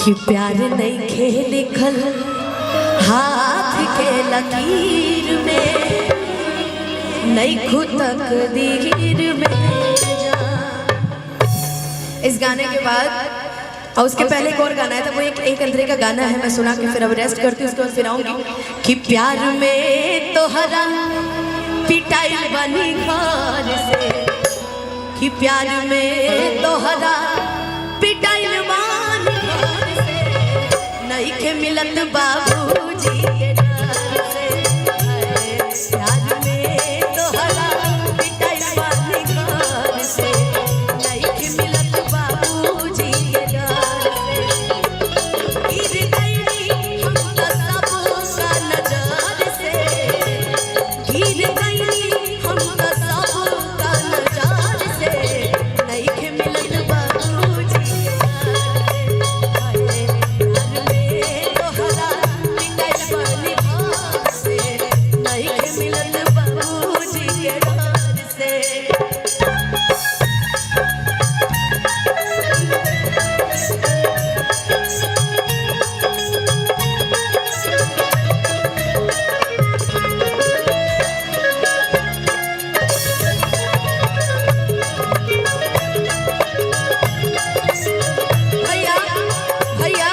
कि प्यार नहीं खे लिखल हाथ के लकीर में, नहीं खुद तकदीर में। इस गाने के बाद और उसके पहले एक और गाना है, तो वो एक अंतरे का गाना है, मैं सुना के फिर अब रेस्ट करती हूँ, उसके बाद फिर आऊंगी। कि प्यार में तो हरा पिटाई बनी घर से, कि प्यार में तो हरा पिटाई बनी घर से, नहीं के मिलत बाबूजी के डर से। प्यार में तो हरा पिटाई बनी घर से, नहीं के मिलत बाबूजी के डर से। गिर गई हम तो सबका नजर से, गिर गई हम तो सबका नजर से, नहीं के मिलत बाबूजी के डर से। प्यार में तो हरा पिटाई बनी घर से, नहीं के मिलत बाबूजी के डर से। भैया भैया,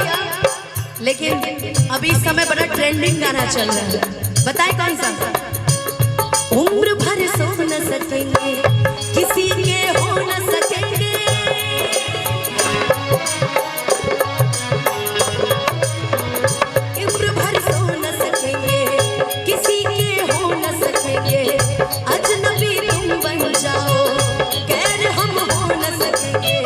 लेकिन अभी इस समय बड़ा ट्रेंडिंग गाना चल रहा है, बताए कौन सा? उम्र भर सो न सकेंगे, किसी के हो न सकेंगे, उम्र भर सो न सकेंगे, किसी के हो न सकेंगे, अजनबी तुम बन जाओ, गैर हम हो न सकेंगे।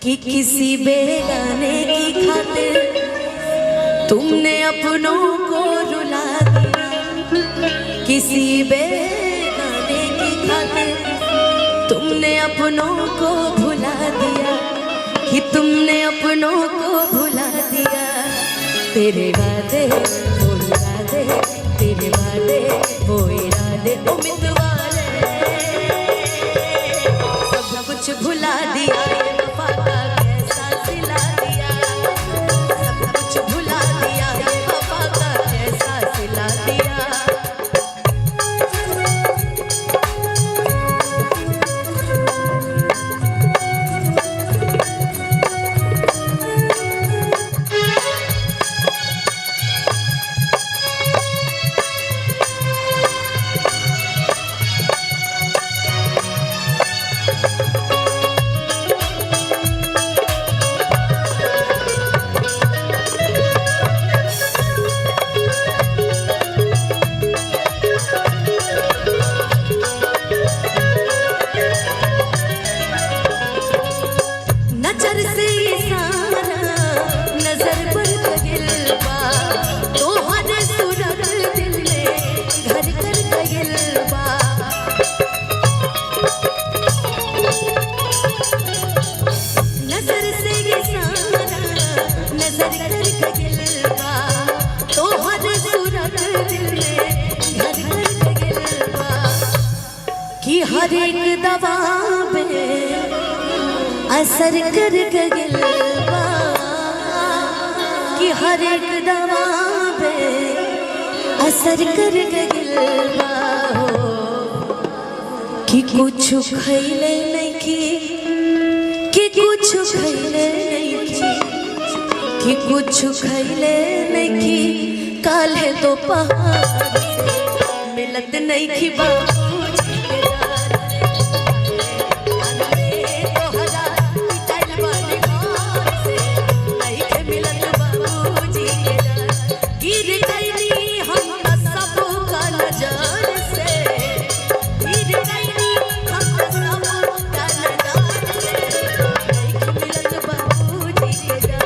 कि किसी बेगाने की खातिर तुमने अपनों को रुला दिया, किसी बेगाने की खातिर तुमने अपनों को भुला दिया, कि तुमने अपनों को भुला दिया। तेरे वादे वो इरादे, तेरे वादे वो इरादे, ओ मितवाले सब कुछ भुला दिया, ये वफा का कैसा सिला दिया, सब कुछ भुला दिया, ये वफा का कैसा सिला दिया। नजर से इशारा नजर पर गइलबा, तोहर सूरत दिल में घर कर गइलबा। नजर से इशारा नजर कर गइलबा, तोहर सूरत दिल में घर कर गइलबा। कि हर एक दवा में असर कर गइलबा, कि हर एक दवा पे असर कर गइलबा। कि कुछ खइले नहीं कि कुछ खइले नहीं, कि कुछ खइले नहीं, काल्हे तो पहाड़ से मिलत नहीं कि बाबूजी के डर से। नहीं के मिलत बाबूजी के डर, गिर गई हम तो सबका नजर से, गिर गई हम तो सबका नजर से, नहीं के मिलत बाबूजी के डर।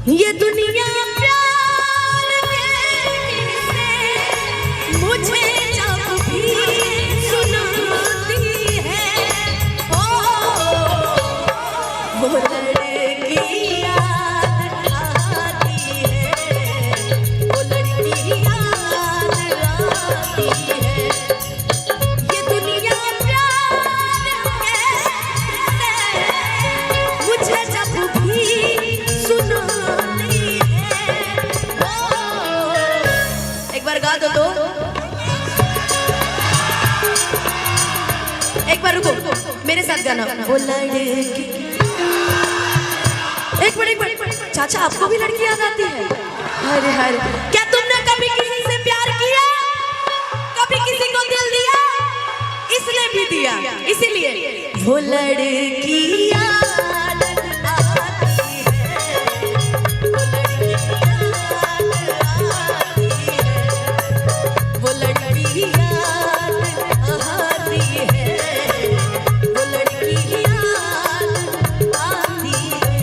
ये दुनिया प्यार के किस्से मुझे जब भी सुनाती है, वो लड़की याद आती है, वो लड़की याद आती है। ये दुनिया प्यार के किस्से मुझे जब भी सुनाती है। एक बार गा दो तो, एक बार रुको मेरे साथ गाना। वो लड़की, एक बार चाचा आपको भी लड़की याद आती है? हरे हरे, क्या तुमने कभी किसी से प्यार किया, कभी किसी को दिल दिया? इसने भी दिया, इसीलिए वो लड़की याद आती है, वो लड़की याद आती है, वो लड़की याद आती है, वो लड़की याद आती है।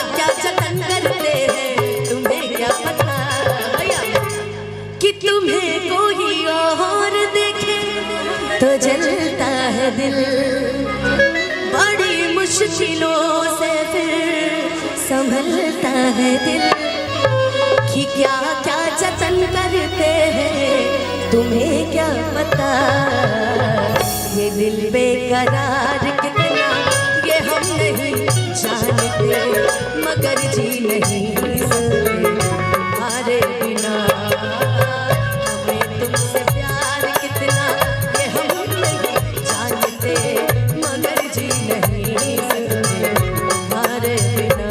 क्या जतन करते हैं तुम्हें क्या पता कि तुम्हें कोई और देखे तो जलता है दिल, बड़ी मुश्किलों से फिर संभलता है दिल। कि क्या क्या जतन करते हैं तुम्हें क्या पता, ये दिल बेकरार कितना ये हम नहीं जानते, मगर जी नहीं सकते तुम्हारे बिना। हमें तुमसे प्यार कितना ये हम नहीं जानते, मगर जी नहीं सकते तुम्हारे बिना।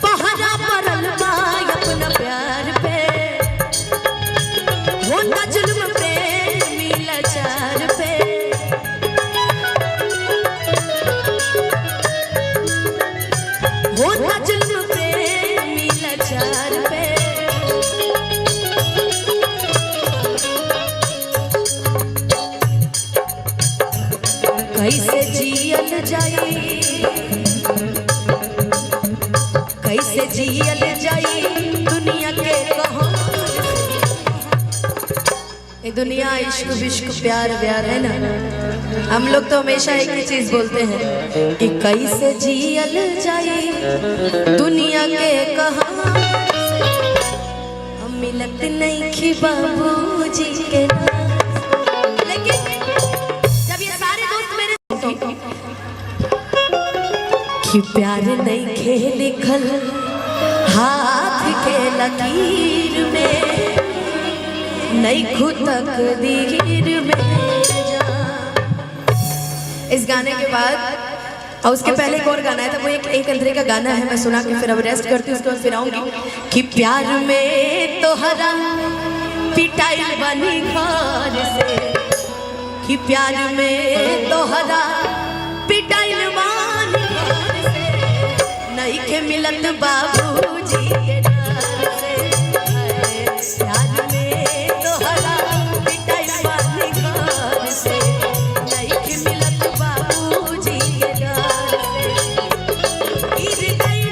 पहरा परल बाय अपना प्यार पे, होता जुल्म प्रेमी लाचार पे। होता जुल्म प्रेमी लाचार पे। कैसे जियल जाई, कैसे जियल जाई दुनिया के कहो। ये दुनिया इश्क विश्क प्यार व्यार है ना, हम लोग तो हमेशा एक ही चीज बोलते हैं कि कैसे जियल जाई दुनिया के कहा। हम मिलत नहीं खी बाबूजी के नाम। लेकिन जब ये सारे दोस्त मेरे कि प्यार नहीं खेल लिखल हाथ के लकीर में, नहीं खुद तकदीर में जा। इस गाने के बाद और उसके पहले एक और गाना है, तो वो एक अंतरे का गाना है, मैं सुना के फिर अब रेस्ट करती हूँ, उसके बाद फिर आऊंगी। कि प्यार में तो हरा पिटाई बनी घर से, कि प्यार में तो हरा पिटाई बनी घर से, नहीं के मिलत बाबूजी के डर से। प्यार में तो हरा पिटाई बनी घर से, नहीं के मिलत बाबूजी के डर से। गिर गई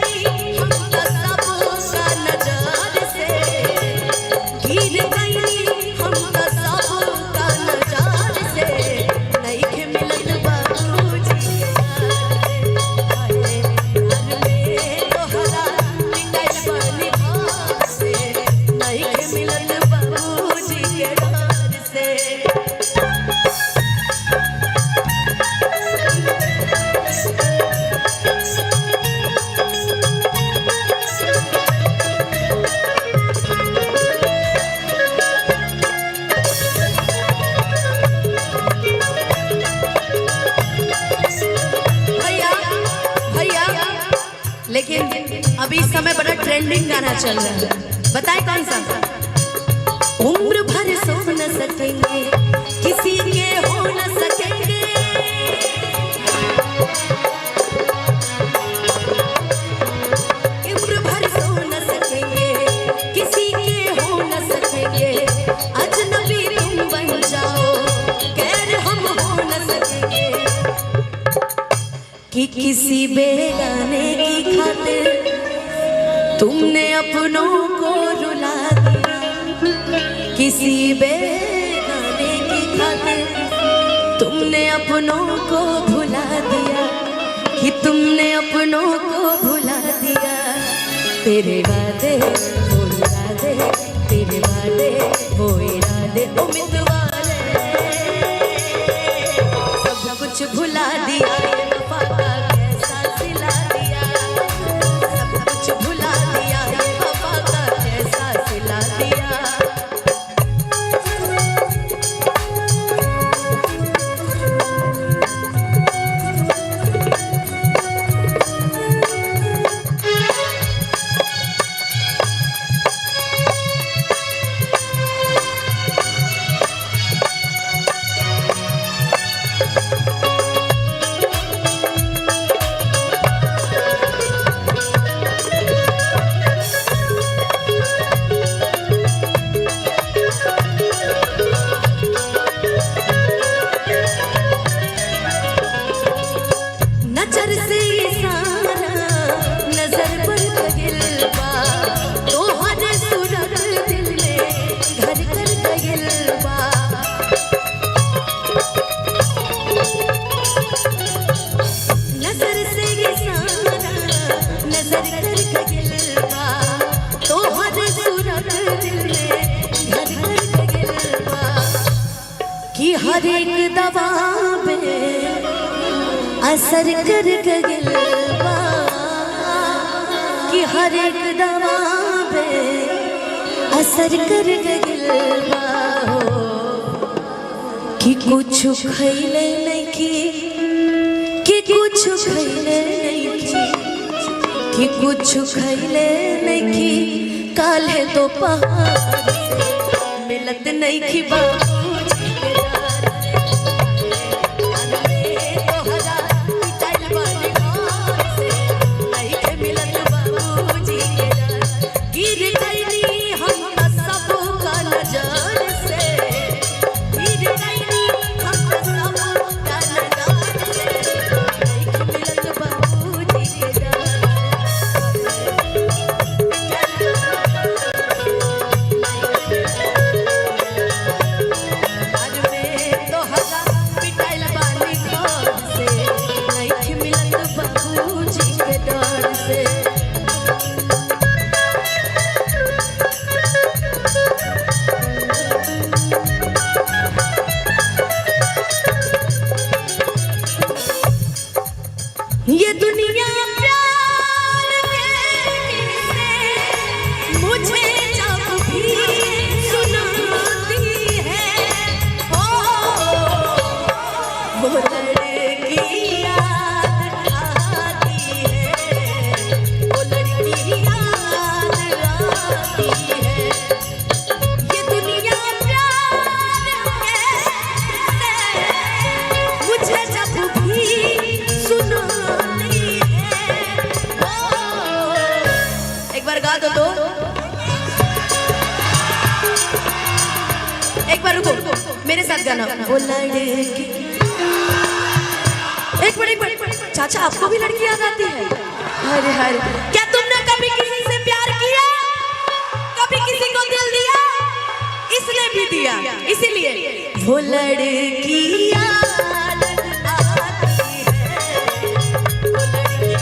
हम तो सबका नजर से, गिर गई हम तो सबका नजर से, नहीं के मिलत बाबूजी के डर से। प्यार में तो हरा पिटाई बनी घर से, लेकिन अभी इस समय बड़ा ट्रेंडिंग गाना चल रहा है, बताए कौन सा? उम्र भर सो न सकेंगे, किसी के हो न सकेंगे, उम्र भर सो न सकेंगे, किसी के हो न सकेंगे, अजनबी तुम बन जाओ, गैर हम हो न सकेंगे, कि किसी बेगाने की खातिर तुमने अपनों को रुला दिया, किसी बेगाने की खातिर तुमने अपनों को भुला दिया, कि तुमने अपनों को भुला दिया। तेरे वादे वो इरादे, तेरे वादे वो इरादे, उम्मीदवार सब कुछ भुला दिया, वफा का कैसा सिला दिया, सब कुछ भुला दिया, वफा का कैसा सिला दिया। नजर से इशारा नजर पर गइलबा, तोहर सूरत दिल में घर कर गइलबा, नजर से इशारा नजर कर गइलबा, तोहर सूरत दिल में घर कर गइलबा, कि हर एक दवा में असर कर गइलबा, कि हर एक दवा पे असर कर गइलबा, कि कुछ खइले नहीं, कि कुछ खइले नहीं, कि कुछ खइले नहीं, काल्हे तो पहाड़ से मिलत नहीं की ये दुनिया प्यार से मुझे जब भी सुनाती है, वो लड़की याद आती है, वो लड़की याद आती है। ये दुनिया प्यार से मुझे जब भी गा दो तो एक बार रुको, मेरे साथ गाना। वो लड़की, एक मिनट चाचा, आपको भी लड़की याद आती है? अरे हरे, क्या तुमने कभी किसी से प्यार किया, कभी किसी को दिल दिया? इसने भी दिया, इसीलिए वो लड़की याद आती है, वो लड़की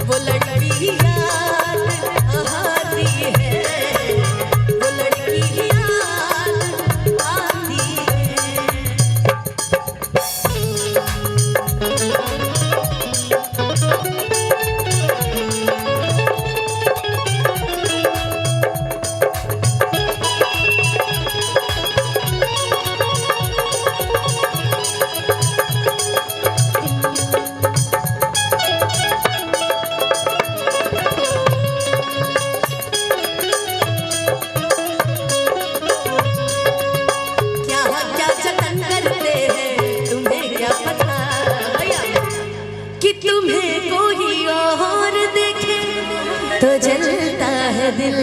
वो लड़की याद आती है, वो लड़की याद आती है। जलता है दिल,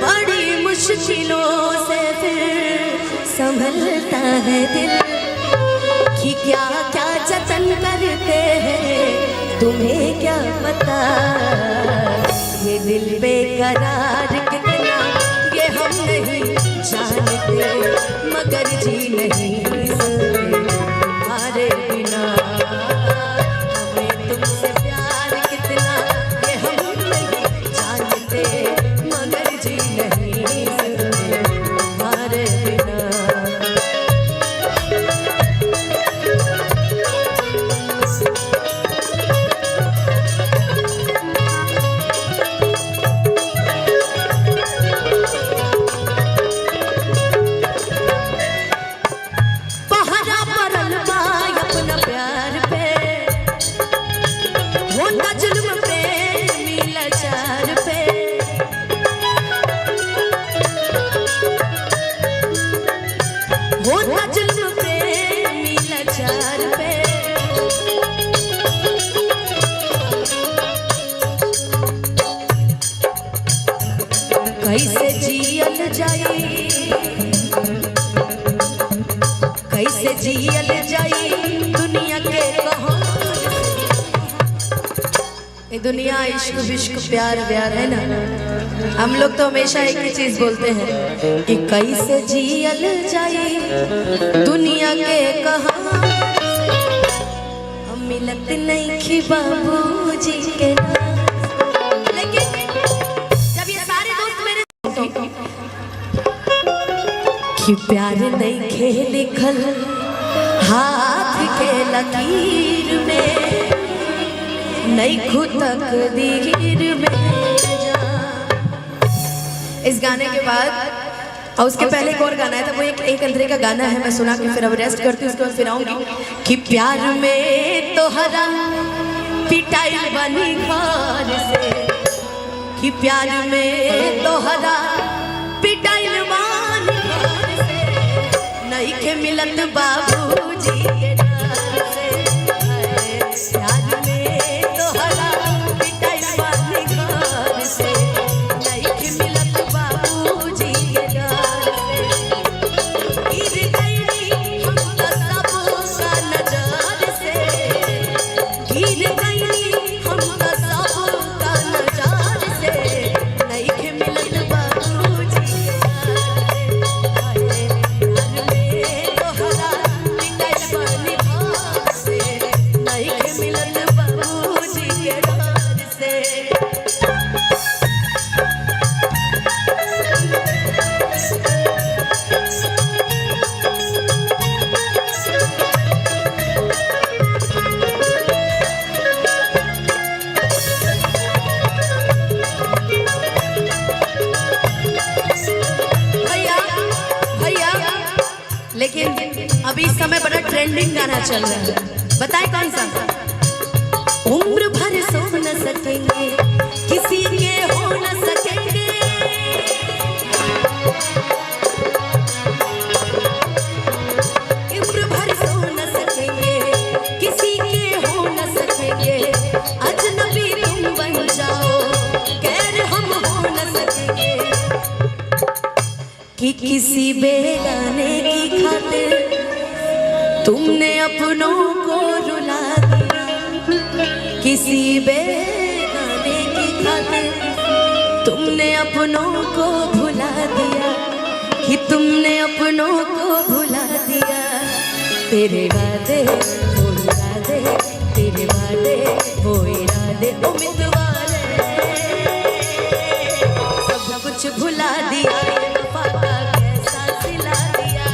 बड़ी मुश्किलों से फिर संभलता है दिल, कि क्या क्या जतन करते हैं तुम्हें क्या पता। ये दिल बेकरार कितना ये हम नहीं जानते, मगर जी नहीं सकते तुम्हारे बिना। हमें तुमसे प्यार कितना ये हम नहीं जानते, मगर जी नहीं सकते तुम्हारे बिना। कैसे जियल जाई, कैसे जियल जाई दुनिया के कहां। ये दुनिया इश्क विश्क प्यार व्यार है ना, हम लोग तो हमेशा एक ही चीज बोलते हैं कि कैसे जियल जाई दुनिया के कहां। हम मिलत नहीं खी बाबूजी के नाम। कि प्यार नहीं खेल लिखल हाथ के लकीर में, नहीं खुद तकदीर में जा। इस गाने के बाद और उसके पहले एक और गाना है, तो वो एक अंतरे का गाना है, मैं सुना के फिर अब रेस्ट करती हूँ, उसके बाद फिर आऊंगी। कि प्यार में तो हरा पिटाई बनी घर से, कि प्यार में तो हरा पिटाई बनी घर से, नहीं के मिलत बाबूजी के डर से। प्यार में तो हरा पिटाई बनी घर से, नहीं के मिलत बाबूजी के डर से। गिर गई हम तो सबका नजर से, गिर गई हम तो सबका नजर से, नहीं के मिलत बाबूजी के डर से। प्यार में तो हरा पिटाई बनी घर से, नहीं के मिलत बाबूजी के डर से। भैया भैया, लेकिन अभी इस समय बड़ा ट्रेंडिंग गाना चल रहा है, बताए कौन सा? उम्र भर सो न सकेंगे किसी के हो न सकेंगे, उम्र भर सो न सकेंगे किसी के हो न सकेंगे, अजनबी तुम बन जाओ गैर हम हो न सकेंगे। कि किसी बेगाने की खातिर तुमने अपनों को रुला दिया, किसी बेगाने की खातिर तुमने अपनों को भुला दिया, कि तुमने अपनों को भुला दिया। तेरे वादे वो इरादे, तेरे वादे वो इरादे उम्मीदवार सब कुछ भुला दिया। वफा का कैसा सिला दिया,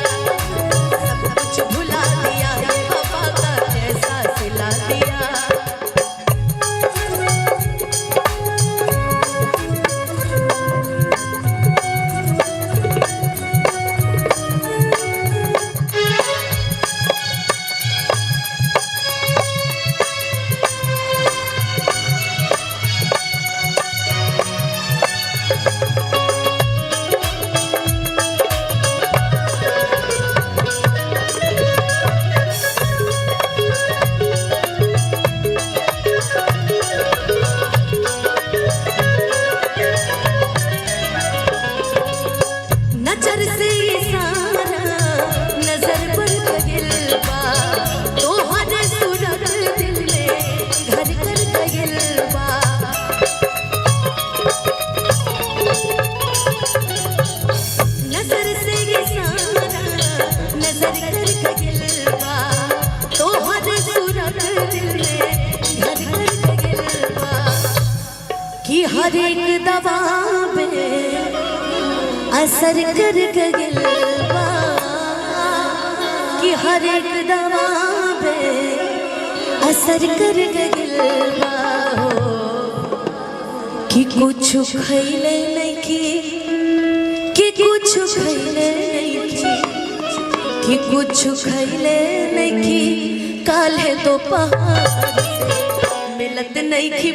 सब कुछ भुला दिया, वफा का कैसा सिला दिया। हर एक दवा में असर कर गइलबा कि हर एक दवा में असर कर गइलबा कि कुछ खइले नहीं कि कुछ खइले नहीं कि कुछ खइले नहीं काले तो पहाड़ मिलत नहीं कि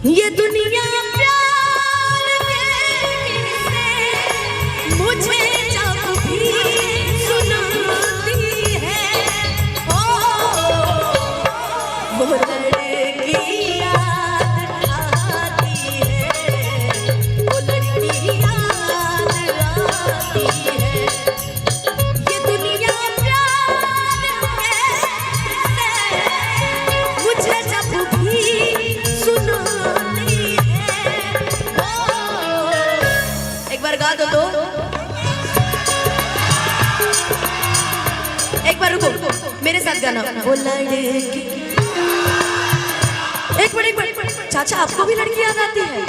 ये दुनिया प्यार से मुझे जब भी सुनाती है वो लड़की याद आती है वो लड़की याद आती है ये दुनिया प्यार से मुझे जब भी सुना गा दो तो एक बार रुको मेरे साथ गाना वो लड़की एक मिनट चाचा आपको भी लड़की याद आती है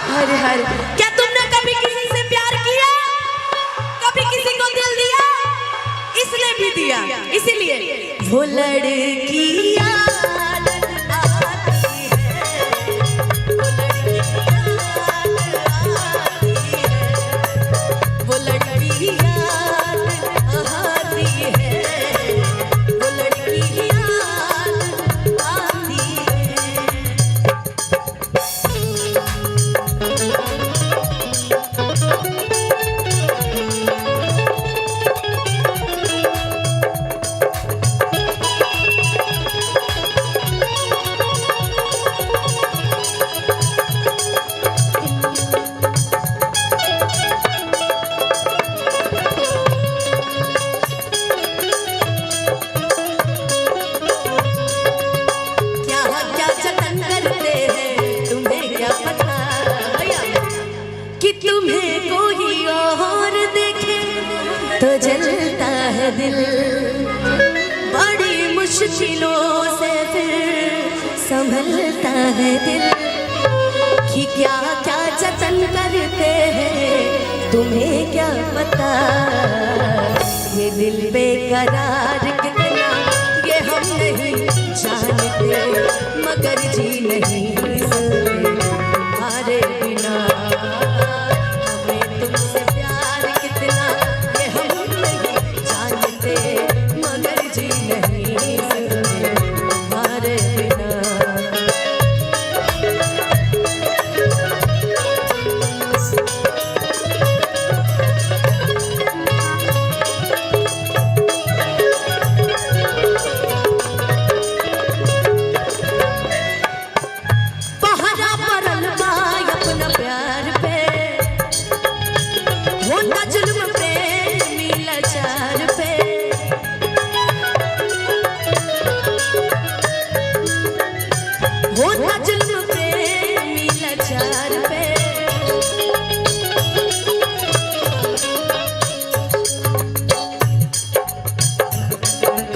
हरे हरे क्या तुमने कभी किसी से प्यार किया कभी किसी को दिल दिया इसने भी दिया इसीलिए वो लड़की याद आती है वो लड़की याद आती है वो लड़की याद आती कि तुम्हें कोई और देखे तो जलता है दिल बड़ी मुश्किलों से फिर संभलता है दिल कि क्या क्या जतन करते हैं तुम्हें क्या पता ये दिल बेकरार कितना ये हम नहीं जानते मगर जी नहीं सकते तुम्हारे बिना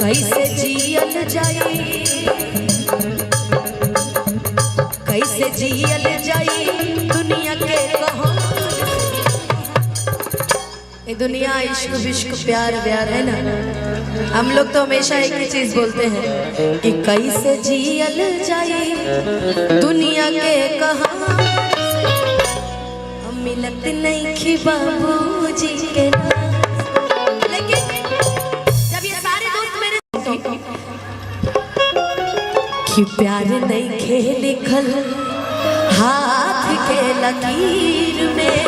कैसे जियल जाई कैसे जियल जाई दुनिया के कहां ये दुनिया इश्क विश्क प्यार व्यार है ना हम लोग तो हमेशा एक ही चीज बोलते हैं कि कैसे जियल जाई दुनिया के कहां हम मिलत नहीं कि बाबूजी के लेकिन जब ये सारे दोस्त मेरे कि प्यार नहीं खे लिखल हाथ के लकीर में,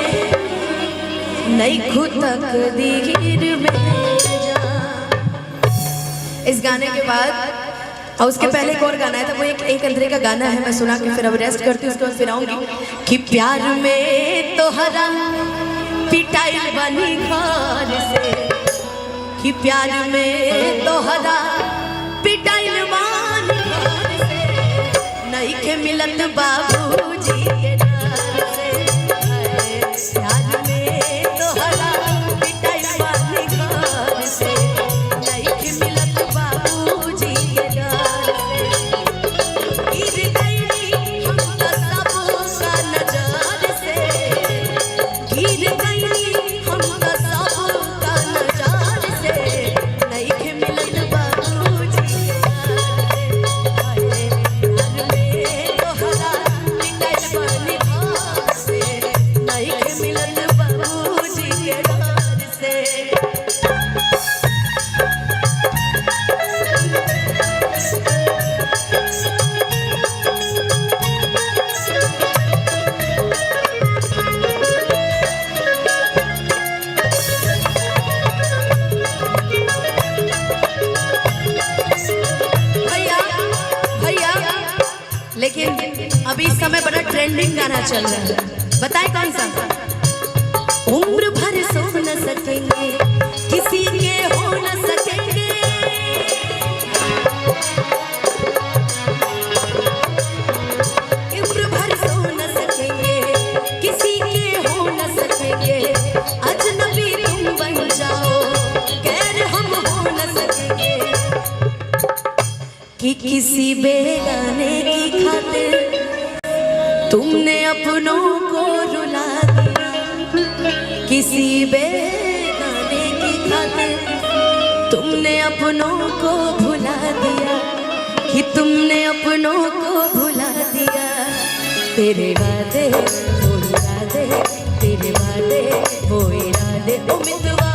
नहीं खुद तकदीर में। इस गाने के बाद और उसके पहले एक और गाना है, तो वो एक अंतरे का गाना है, मैं सुना के फिर अब रेस्ट करती हूँ, उसके बाद फिर आऊंगी। कि प्यार में तो हरा पिटाई बनी घर से, कि प्यार में तो हरा पिटाई बनी घर से, नहीं के मिलत बाबूजी के डर से। प्यार में तो हरा पिटाई बनी घर से, नहीं के मिलत बाबूजी के डर से। गिर गई हम तो सबका नजर से, गिर गई हम तो सबका नजर से, नहीं के मिलत बाबूजी के डर से। प्यार में तो हरा पिटाई बनी घर से, नहीं के मिलत बाबूजी के डर से। भैया भैया, लेकिन अभी इस समय बड़ा ट्रेंडिंग गाना चल रहा है, बताए कौन सा? उम्र भर सो न सकेंगे, किसी के हो न सकेंगे, उम्र भर सो न सकेंगे, किसी के हो न सकेंगे, अजनबी तुम बन जाओ, गैर हम हो न सकेंगे। कि किसी बेगाने की खातिर तुमने अपनों को रुला दिया, किसी बेगाने की खातिर तुमने अपनों को भुला दिया, कि तुमने अपनों को भुला दिया। तेरे वादे वो इरादे, तेरे वादे वो इरादे, ओ मितवा